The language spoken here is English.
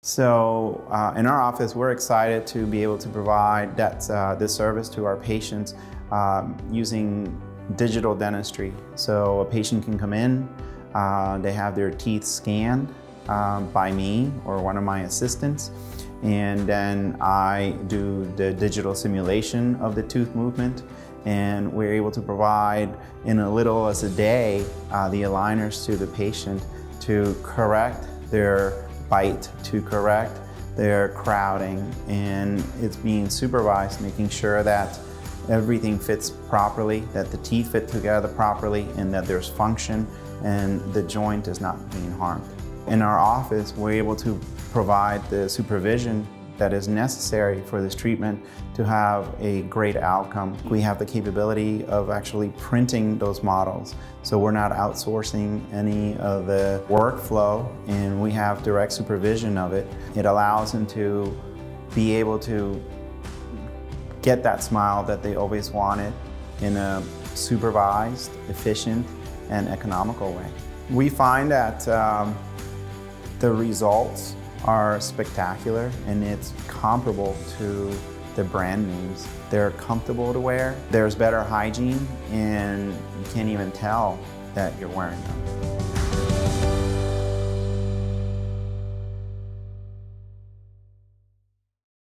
So in our office, we're excited to be able to provide this service to our patients using digital dentistry. So a patient can come in, they have their teeth scanned by me or one of my assistants, and then I do the digital simulation of the tooth movement, and we're able to provide in as little as a day the aligners to the patient to correct their bite, to correct their crowding, and it's being supervised, making sure that everything fits properly, that the teeth fit together properly, and that there's function and the joint is not being harmed. In our office, we're able to provide the supervision that is necessary for this treatment to have a great outcome. We have the capability of actually printing those models, so we're not outsourcing any of the workflow, and we have direct supervision of it. It allows them to be able to get that smile that they always wanted in a supervised, efficient, and economical way. We find that the results are spectacular, and it's comparable to the brand names. They're comfortable to wear, there's better hygiene, and you can't even tell that you're wearing them.